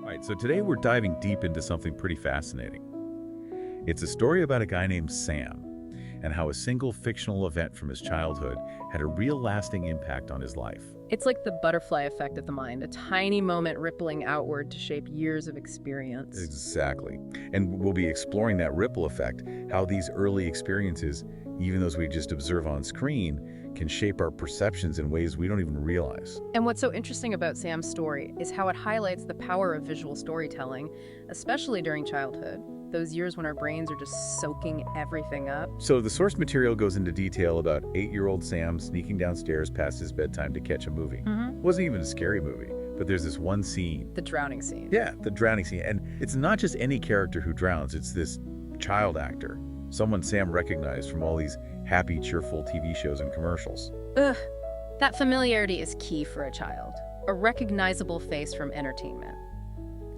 Right, so today we're diving deep into something pretty fascinating. It's a story about a guy named Sam and how a single fictional event from his childhood had a real lasting impact on his life. It's like the butterfly effect of the mind, a tiny moment rippling outward to shape years of experience. Exactly. And we'll be exploring that ripple effect, how these early experiences, even those we just observe on screen, can shape our perceptions in ways we don't even realize. And what's so interesting about Sam's story is how it highlights the power of visual storytelling, especially during childhood. Those years when our brains are just soaking everything up. So the source material goes into detail about 8-year-old Sam sneaking downstairs past his bedtime to catch a movie. It wasn't even a scary movie, but there's this one scene. The drowning scene. Yeah, the drowning scene. And it's not just any character who drowns, it's this child actor. Someone Sam recognized from all these happy, cheerful TV shows and commercials. Ugh, that familiarity is key for a child. A recognizable face from entertainment.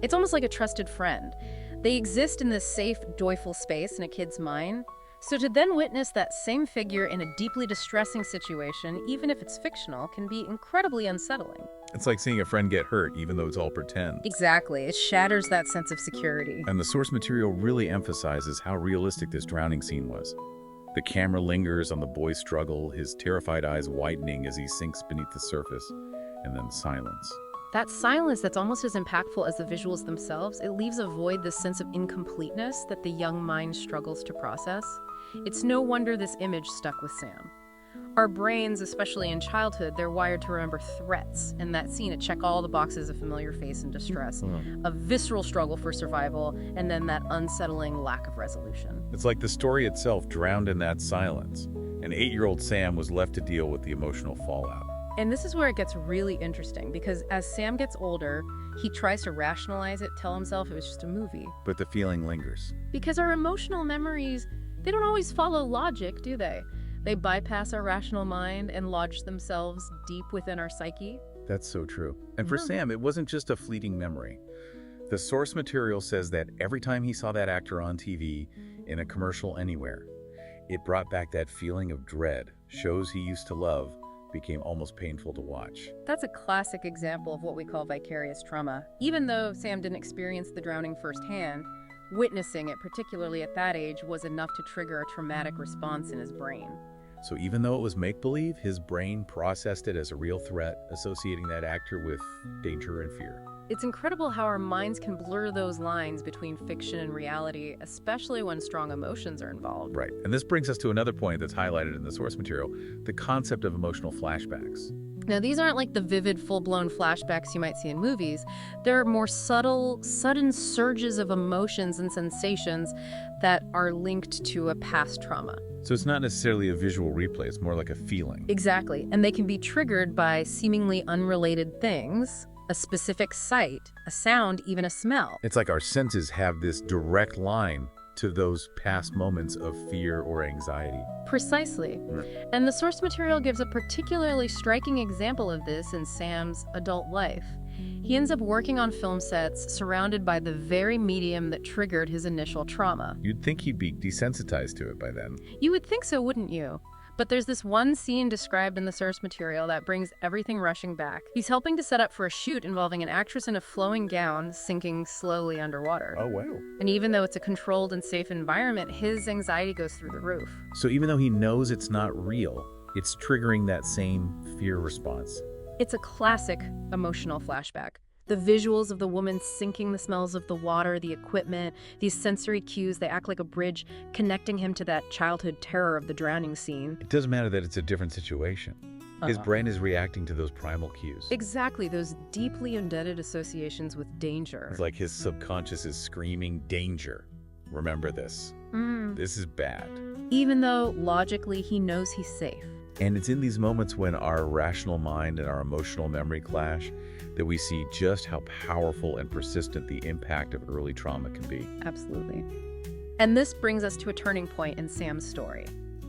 It's almost like a trusted friend. They exist in this safe, joyful space in a kid's mind. So to then witness that same figure in a deeply distressing situation, even if it's fictional, can be incredibly unsettling. It's like seeing a friend get hurt, even though it's all pretend. Exactly. It shatters that sense of security. And the source material really emphasizes how realistic this drowning scene was. The camera lingers on the boy's struggle, his terrified eyes widening as he sinks beneath the surface, and then silence. That silence that's almost as impactful as the visuals themselves, it leaves a void, this sense of incompleteness that the young mind struggles to process. It's no wonder this image stuck with Sam. Our brains, especially in childhood, they're wired to remember threats, and that scene, it checked all the boxes of familiar face and distress, a visceral struggle for survival, and then that unsettling lack of resolution. It's like the story itself drowned in that silence. And 8-year-old Sam was left to deal with the emotional fallout. And this is where it gets really interesting, because as Sam gets older, he tries to rationalize it, tell himself it was just a movie. But the feeling lingers. Because our emotional memories, they don't always follow logic, do they? They bypass our rational mind and lodge themselves deep within our psyche. That's so true. And for Sam, it wasn't just a fleeting memory. The source material says that every time he saw that actor on TV, in a commercial anywhere, it brought back that feeling of dread. Shows he used to love became almost painful to watch. That's a classic example of what we call vicarious trauma. Even though Sam didn't experience the drowning firsthand, witnessing it, particularly at that age, was enough to trigger a traumatic response in his brain. So even though it was make-believe, his brain processed it as a real threat, associating that actor with danger and fear. It's incredible how our minds can blur those lines between fiction and reality, especially when strong emotions are involved. Right. And this brings us to another point that's highlighted in the source material, the concept of emotional flashbacks. Now, these aren't like the vivid, full-blown flashbacks you might see in movies. They're more subtle, sudden surges of emotions and sensations that are linked to a past trauma. So it's not necessarily a visual replay, it's more like a feeling. Exactly. And they can be triggered by seemingly unrelated things, a specific sight, a sound, even a smell. It's like our senses have this direct line to those past moments of fear or anxiety. Precisely. And the source material gives a particularly striking example of this in Sam's adult life. He ends up working on film sets surrounded by the very medium that triggered his initial trauma. You'd think he'd be desensitized to it by then. You would think so, wouldn't you? But there's this one scene described in the source material that brings everything rushing back. He's helping to set up for a shoot involving an actress in a flowing gown sinking slowly underwater. Oh, wow. And even though it's a controlled and safe environment, his anxiety goes through the roof. So even though he knows it's not real, it's triggering that same fear response. It's a classic emotional flashback. The visuals of the woman sinking, the smells of the water, the equipment, these sensory cues, they act like a bridge connecting him to that childhood terror of the drowning scene. It doesn't matter that it's a different situation. His brain is reacting to those primal cues. Exactly, those deeply embedded associations with danger. It's like his subconscious is screaming, danger. Remember this. This is bad. Even though logically he knows he's safe. And it's in these moments when our rational mind and our emotional memory clash that we see just how powerful and persistent the impact of early trauma can be. Absolutely. And this brings us to a turning point in Sam's story.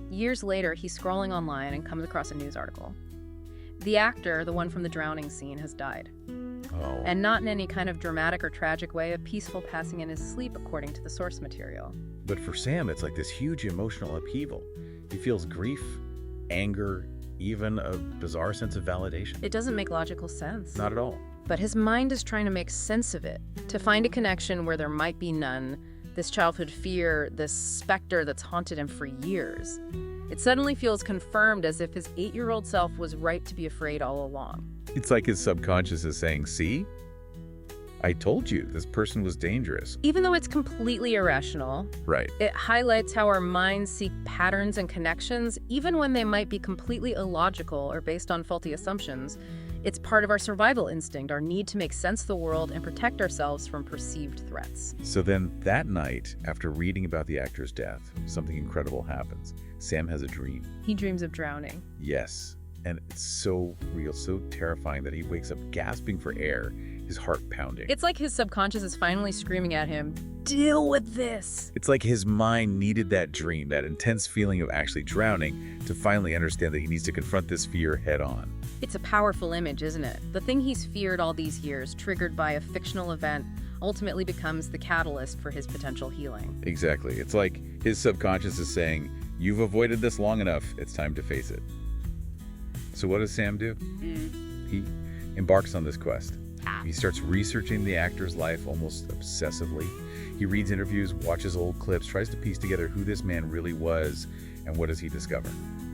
Years later, he's scrolling online and comes across a news article. The actor, the one from the drowning scene, has died. Oh. And not in any kind of dramatic or tragic way, a peaceful passing in his sleep, according to the source material. But for Sam, it's like this huge emotional upheaval. He feels grief, anger, even a bizarre sense of validation. It doesn't make logical sense. Not at all. But his mind is trying to make sense of it, to find a connection where there might be none, this childhood fear, this specter that's haunted him for years. It suddenly feels confirmed, as if his 8-year-old self was right to be afraid all along. It's like his subconscious is saying, see? I told you this person was dangerous. Even though it's completely irrational, Right. it highlights how our minds seek patterns and connections, even when they might be completely illogical or based on faulty assumptions. It's part of our survival instinct, our need to make sense of the world and protect ourselves from perceived threats. So then that night, after reading about the actor's death, something incredible happens. Sam has a dream. He dreams of drowning. Yes. And it's so real, so terrifying that he wakes up gasping for air, his heart pounding. It's like his subconscious is finally screaming at him, deal with this. It's like his mind needed that dream, that intense feeling of actually drowning, to finally understand that he needs to confront this fear head on. It's a powerful image, isn't it? The thing he's feared all these years, triggered by a fictional event, ultimately becomes the catalyst for his potential healing. Exactly. It's like his subconscious is saying, you've avoided this long enough, it's time to face it. So what does Sam do? He embarks on this quest. He starts researching the actor's life almost obsessively. He reads interviews, watches old clips, tries to piece together who this man really was, and what does he discover?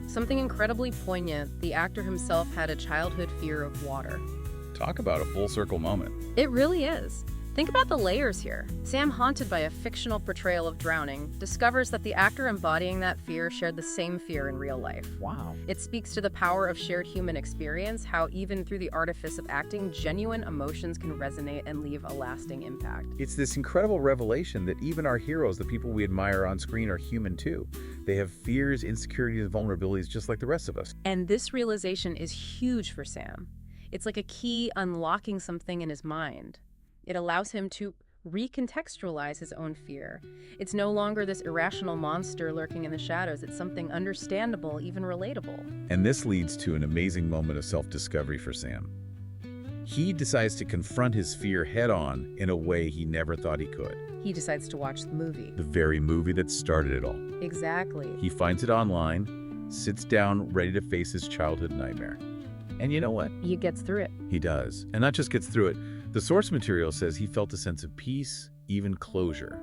Something incredibly poignant. The actor himself had a childhood fear of water. Talk about a full circle moment. It really is. Think about the layers here. Sam, haunted by a fictional portrayal of drowning, discovers that the actor embodying that fear shared the same fear in real life. Wow. It speaks to the power of shared human experience, how even through the artifice of acting, genuine emotions can resonate and leave a lasting impact. It's this incredible revelation that even our heroes, the people we admire on screen, are human too. They have fears, insecurities, and vulnerabilities just like the rest of us. And this realization is huge for Sam. It's like a key unlocking something in his mind. It allows him to recontextualize his own fear. It's no longer this irrational monster lurking in the shadows. It's something understandable, even relatable. And this leads to an amazing moment of self-discovery for Sam. He decides to confront his fear head-on in a way he never thought he could. He decides to watch the movie. The very movie that started it all. Exactly. He finds it online, sits down, ready to face his childhood nightmare. And you know what? He gets through it. He does. And not just gets through it. The source material says he felt a sense of peace, even closure.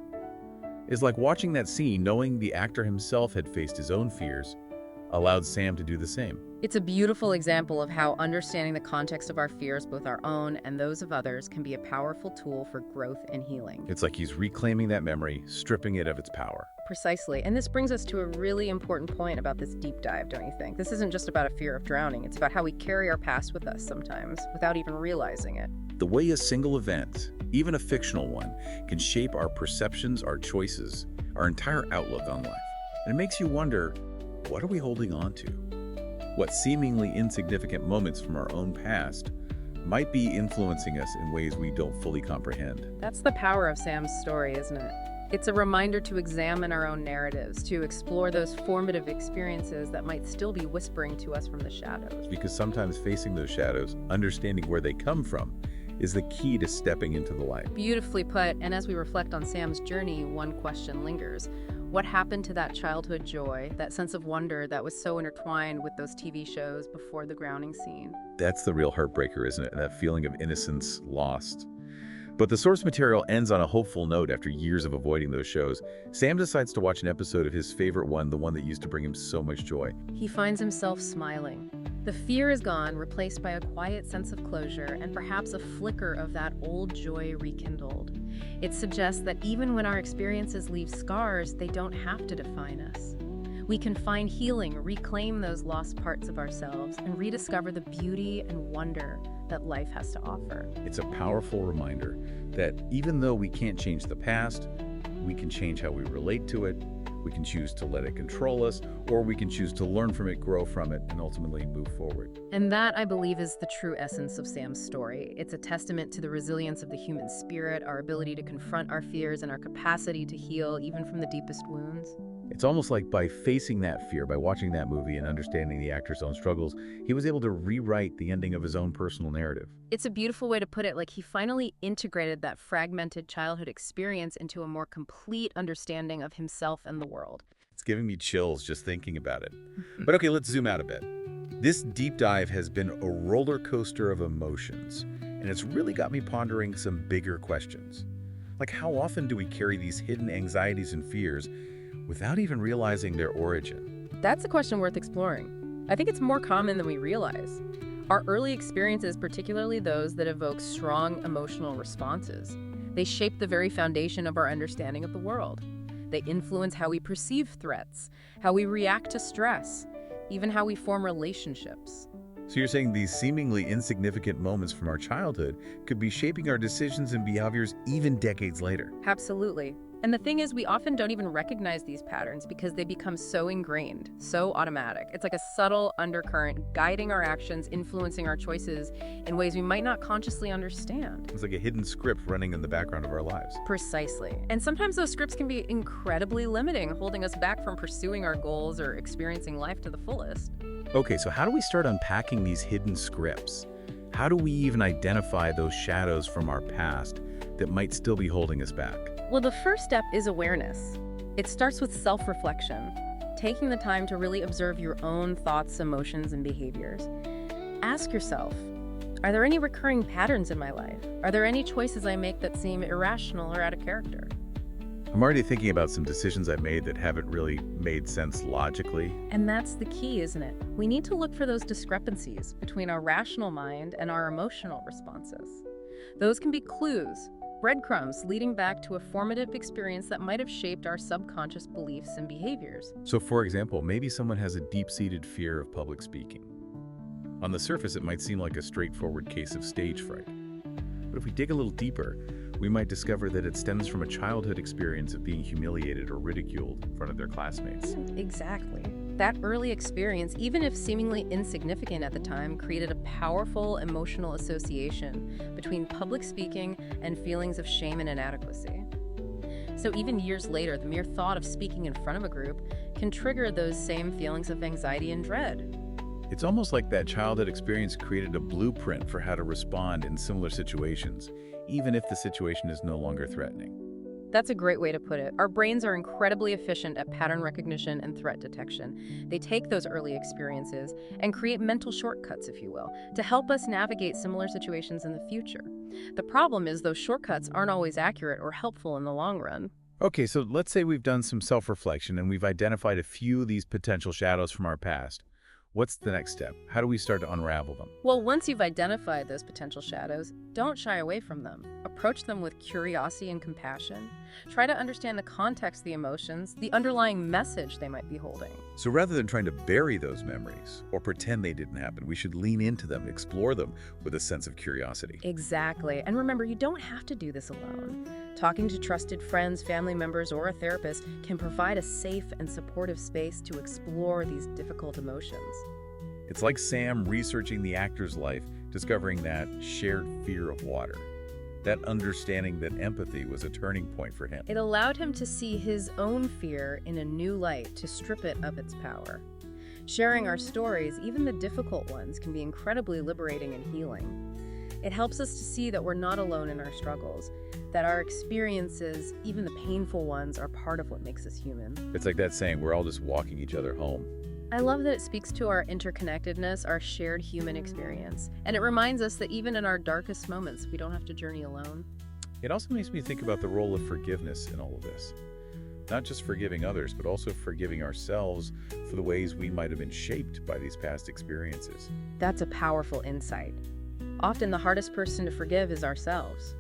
It's like watching that scene, knowing the actor himself had faced his own fears, allowed Sam to do the same. It's a beautiful example of how understanding the context of our fears, both our own and those of others, can be a powerful tool for growth and healing. It's like he's reclaiming that memory, stripping it of its power. Precisely. And this brings us to a really important point about this deep dive, don't you think? This isn't just about a fear of drowning. It's about how we carry our past with us sometimes, without even realizing it. The way a single event, even a fictional one, can shape our perceptions, our choices, our entire outlook on life. And it makes you wonder, what are we holding on to? What seemingly insignificant moments from our own past might be influencing us in ways we don't fully comprehend? That's the power of Sam's story, isn't it? It's a reminder to examine our own narratives, to explore those formative experiences that might still be whispering to us from the shadows. Because sometimes facing those shadows, understanding where they come from, is the key to stepping into the light. Beautifully put, and as we reflect on Sam's journey, one question lingers. What happened to that childhood joy, that sense of wonder that was so intertwined with those TV shows before the drowning scene? That's the real heartbreaker, isn't it? That feeling of innocence lost. But the source material ends on a hopeful note after years of avoiding those shows. Sam decides to watch an episode of his favorite one, the one that used to bring him so much joy. He finds himself smiling. The fear is gone, replaced by a quiet sense of closure and perhaps a flicker of that old joy rekindled. It suggests that even when our experiences leave scars, they don't have to define us. We can find healing, reclaim those lost parts of ourselves, and rediscover the beauty and wonder that life has to offer. It's a powerful reminder that even though we can't change the past, we can change how we relate to it. We can choose to let it control us, or we can choose to learn from it, grow from it, and ultimately move forward. And that, I believe, is the true essence of Sam's story. It's a testament to the resilience of the human spirit, our ability to confront our fears, and our capacity to heal even from the deepest wounds. It's almost like by facing that fear, by watching that movie and understanding the actor's own struggles, he was able to rewrite the ending of his own personal narrative. It's a beautiful way to put it, like he finally integrated that fragmented childhood experience into a more complete understanding of himself and the world. It's giving me chills just thinking about it. But okay, let's zoom out a bit. This deep dive has been a roller coaster of emotions. And And it's really got me pondering some bigger questions. Like, how often do we carry these hidden anxieties and fears without even realizing their origin? That's a question worth exploring. I think it's more common than we realize. Our early experiences, particularly those that evoke strong emotional responses, they shape the very foundation of our understanding of the world. They influence how we perceive threats, how we react to stress, even how we form relationships. So you're saying these seemingly insignificant moments from our childhood could be shaping our decisions and behaviors even decades later? Absolutely. And the thing is, we often don't even recognize these patterns because they become so ingrained, so automatic. It's like a subtle undercurrent guiding our actions, influencing our choices in ways we might not consciously understand. It's like a hidden script running in the background of our lives. Precisely. And sometimes those scripts can be incredibly limiting, holding us back from pursuing our goals or experiencing life to the fullest. Okay, so how do we start unpacking these hidden scripts? How do we even identify those shadows from our past that might still be holding us back? Well, the first step is awareness. It starts with self-reflection, taking the time to really observe your own thoughts, emotions, and behaviors. Ask yourself, are there any recurring patterns in my life? Are there any choices I make that seem irrational or out of character? I'm already thinking about some decisions I've made that haven't really made sense logically. And that's the key, isn't it? We need to look for those discrepancies between our rational mind and our emotional responses. Those can be clues, breadcrumbs leading back to a formative experience that might have shaped our subconscious beliefs and behaviors. So for example, maybe someone has a deep-seated fear of public speaking. On the surface, it might seem like a straightforward case of stage fright. But if we dig a little deeper, we might discover that it stems from a childhood experience of being humiliated or ridiculed in front of their classmates. Exactly. That early experience, even if seemingly insignificant at the time, created a powerful emotional association between public speaking and feelings of shame and inadequacy. So even years later, the mere thought of speaking in front of a group can trigger those same feelings of anxiety and dread. It's almost like that childhood experience created a blueprint for how to respond in similar situations, even if the situation is no longer threatening. That's a great way to put it. Our brains are incredibly efficient at pattern recognition and threat detection. They take those early experiences and create mental shortcuts, if you will, to help us navigate similar situations in the future. The problem is those shortcuts aren't always accurate or helpful in the long run. Okay, so let's say we've done some self-reflection and we've identified a few of these potential shadows from our past. What's the next step? How do we start to unravel them? Well, once you've identified those potential shadows, don't shy away from them. Approach them with curiosity and compassion. Try to understand the context, the emotions, the underlying message they might be holding. So rather than trying to bury those memories or pretend they didn't happen, we should lean into them, explore them with a sense of curiosity. Exactly. And remember, you don't have to do this alone. Talking to trusted friends, family members, or a therapist can provide a safe and supportive space to explore these difficult emotions. It's like Sam researching the actor's life, discovering that shared fear of water. That understanding that empathy was a turning point for him. It allowed him to see his own fear in a new light, to strip it of its power. Sharing our stories, even the difficult ones, can be incredibly liberating and healing. It helps us to see that we're not alone in our struggles, that our experiences, even the painful ones, are part of what makes us human. It's like that saying, we're all just walking each other home. I love that it speaks to our interconnectedness, our shared human experience, and it reminds us that even in our darkest moments, we don't have to journey alone. It also makes me think about the role of forgiveness in all of this. Not just forgiving others, but also forgiving ourselves for the ways we might have been shaped by these past experiences. That's a powerful insight. Often the hardest person to forgive is ourselves.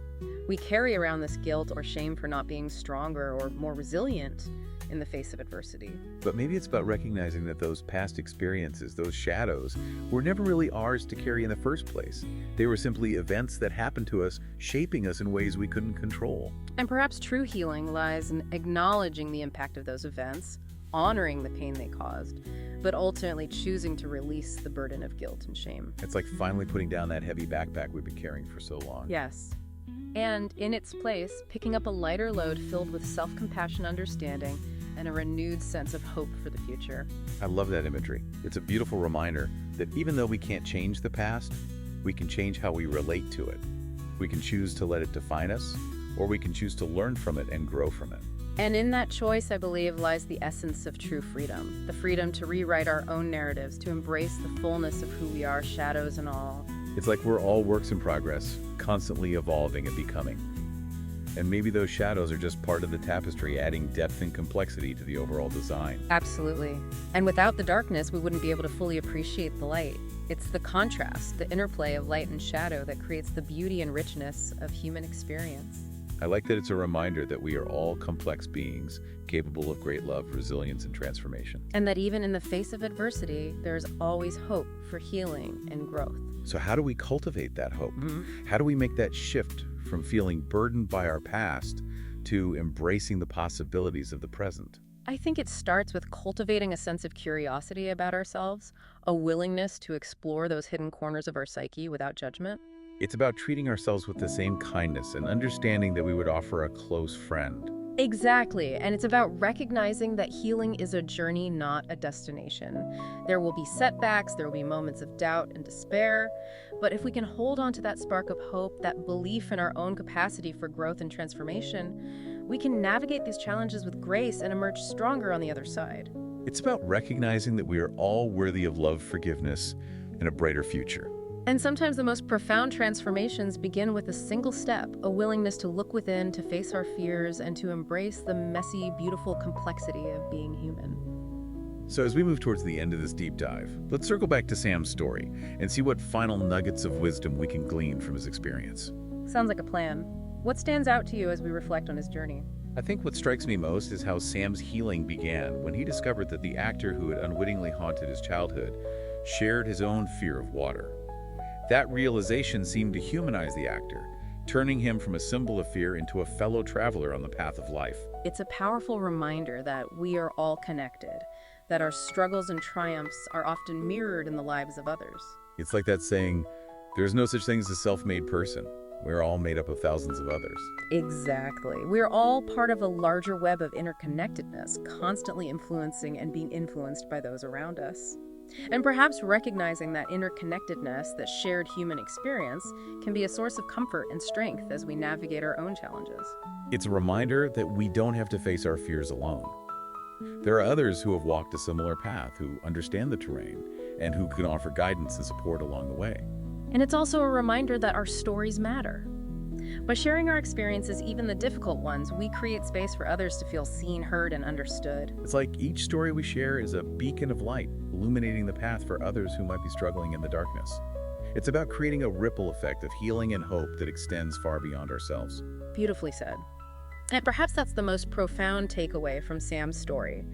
We carry around this guilt or shame for not being stronger or more resilient in the face of adversity. But maybe it's about recognizing that those past experiences, those shadows, were never really ours to carry in the first place. They were simply events that happened to us, shaping us in ways we couldn't control. And perhaps true healing lies in acknowledging the impact of those events, honoring the pain they caused, but ultimately choosing to release the burden of guilt and shame. It's like finally putting down that heavy backpack we've been carrying for so long. Yes. And in its place, picking up a lighter load filled with self-compassion, understanding, and a renewed sense of hope for the future. I love that imagery. It's a beautiful reminder that even though we can't change the past, we can change how we relate to it. We can choose to let it define us, or we can choose to learn from it and grow from it. And in that choice, I believe, lies the essence of true freedom. The freedom to rewrite our own narratives, to embrace the fullness of who we are, shadows and all, It's like we're all works in progress, constantly evolving and becoming. And maybe those shadows are just part of the tapestry, adding depth and complexity to the overall design. Absolutely. And without the darkness, we wouldn't be able to fully appreciate the light. It's the contrast, the interplay of light and shadow that creates the beauty and richness of human experience. I like that it's a reminder that we are all complex beings, capable of great love, resilience, and transformation. And that even in the face of adversity, there's always hope for healing and growth. So how do we cultivate that hope? How do we make that shift from feeling burdened by our past to embracing the possibilities of the present? I think it starts with cultivating a sense of curiosity about ourselves, a willingness to explore those hidden corners of our psyche without judgment. It's about treating ourselves with the same kindness and understanding that we would offer a close friend. Exactly, and it's about recognizing that healing is a journey, not a destination. There will be setbacks, there will be moments of doubt and despair, but if we can hold on to that spark of hope, that belief in our own capacity for growth and transformation, we can navigate these challenges with grace and emerge stronger on the other side. It's about recognizing that we are all worthy of love, forgiveness, and a brighter future. And sometimes the most profound transformations begin with a single step, a willingness to look within, to face our fears, and to embrace the messy, beautiful complexity of being human. So as we move towards the end of this deep dive, let's circle back to Sam's story and see what final nuggets of wisdom we can glean from his experience. Sounds like a plan. What stands out to you as we reflect on his journey? I think what strikes me most is how Sam's healing began when he discovered that the actor who had unwittingly haunted his childhood shared his own fear of water. That realization seemed to humanize the actor, turning him from a symbol of fear into a fellow traveler on the path of life. It's a powerful reminder that we are all connected, that our struggles and triumphs are often mirrored in the lives of others. It's like that saying, there's no such thing as a self-made person. We're all made up of thousands of others. Exactly. We're all part of a larger web of interconnectedness, constantly influencing and being influenced by those around us. And perhaps recognizing that interconnectedness, that shared human experience, can be a source of comfort and strength as we navigate our own challenges. It's a reminder that we don't have to face our fears alone. There are others who have walked a similar path, who understand the terrain, and who can offer guidance and support along the way. And it's also a reminder that our stories matter. By sharing our experiences, even the difficult ones, we create space for others to feel seen, heard, and understood. It's like each story we share is a beacon of light, illuminating the path for others who might be struggling in the darkness. It's about creating a ripple effect of healing and hope that extends far beyond ourselves. Beautifully said. And perhaps that's the most profound takeaway from Sam's story,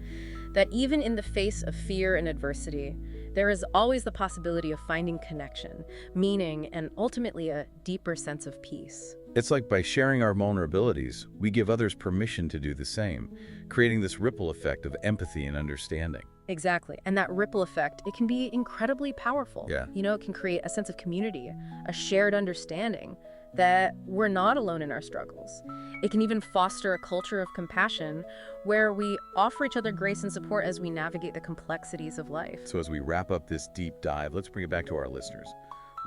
that even in the face of fear and adversity, there is always the possibility of finding connection, meaning, and ultimately a deeper sense of peace. It's like by sharing our vulnerabilities, we give others permission to do the same, creating this ripple effect of empathy and understanding. Exactly. And that ripple effect, it can be incredibly powerful. Yeah. It can create a sense of community, a shared understanding that we're not alone in our struggles. It can even foster a culture of compassion where we offer each other grace and support as we navigate the complexities of life. So as we wrap up this deep dive, let's bring it back to our listeners.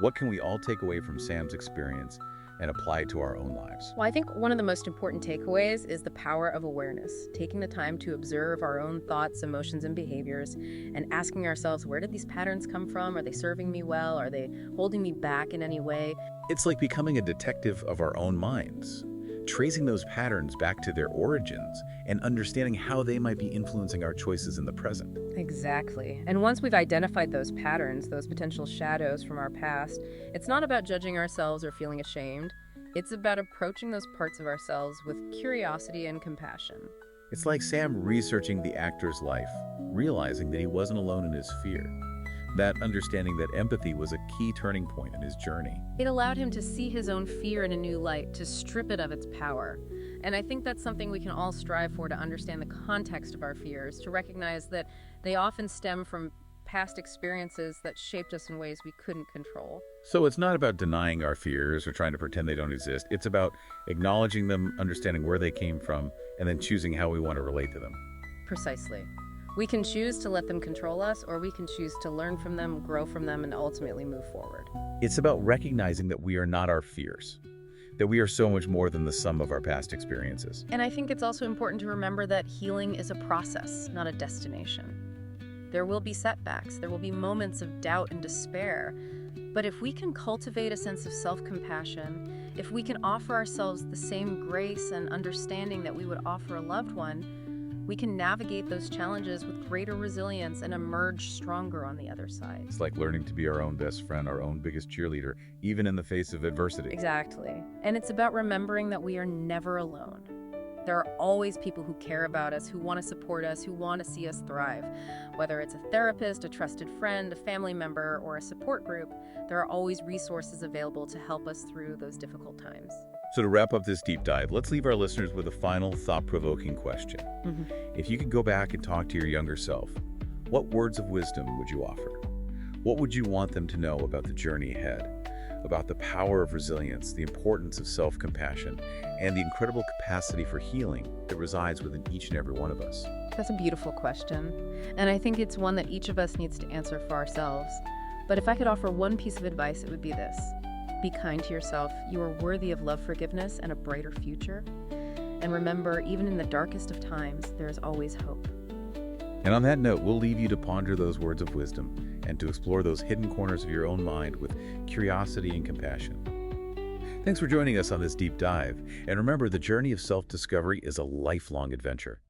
What can we all take away from Sam's experience and apply it to our own lives? Well, I think one of the most important takeaways is the power of awareness, taking the time to observe our own thoughts, emotions, and behaviors, and asking ourselves, where did these patterns come from? Are they serving me well? Are they holding me back in any way? It's like becoming a detective of our own minds, tracing those patterns back to their origins and understanding how they might be influencing our choices in the present. Exactly. And once we've identified those patterns, those potential shadows from our past, it's not about judging ourselves or feeling ashamed. It's about approaching those parts of ourselves with curiosity and compassion. It's like Sam researching the actor's life, realizing that he wasn't alone in his fear. That understanding that empathy was a key turning point in his journey. It allowed him to see his own fear in a new light, to strip it of its power. And I think that's something we can all strive for, to understand the context of our fears, to recognize that they often stem from past experiences that shaped us in ways we couldn't control. So it's not about denying our fears or trying to pretend they don't exist. It's about acknowledging them, understanding where they came from, and then choosing how we want to relate to them. Precisely. We can choose to let them control us, or we can choose to learn from them, grow from them, and ultimately move forward. It's about recognizing that we are not our fears, that we are so much more than the sum of our past experiences. And I think it's also important to remember that healing is a process, not a destination. There will be setbacks, there will be moments of doubt and despair, But if we can cultivate a sense of self-compassion, if we can offer ourselves the same grace and understanding that we would offer a loved one, we can navigate those challenges with greater resilience and emerge stronger on the other side. It's like learning to be our own best friend, our own biggest cheerleader, even in the face of adversity. Exactly. And it's about remembering that we are never alone. There are always people who care about us, who want to support us, who want to see us thrive. Whether it's a therapist, a trusted friend, a family member, or a support group, there are always resources available to help us through those difficult times. So to wrap up this deep dive, let's leave our listeners with a final thought-provoking question. If you could go back and talk to your younger self, what words of wisdom would you offer? What would you want them to know about the journey ahead? About the power of resilience, the importance of self-compassion, and the incredible capacity for healing that resides within each and every one of us? That's a beautiful question, and I think it's one that each of us needs to answer for ourselves. But if I could offer one piece of advice, it would be this. Be kind to yourself. You are worthy of love, forgiveness, and a brighter future. And remember, even in the darkest of times, there is always hope. And on that note, we'll leave you to ponder those words of wisdom and to explore those hidden corners of your own mind with curiosity and compassion. Thanks for joining us on this deep dive. And remember, the journey of self-discovery is a lifelong adventure.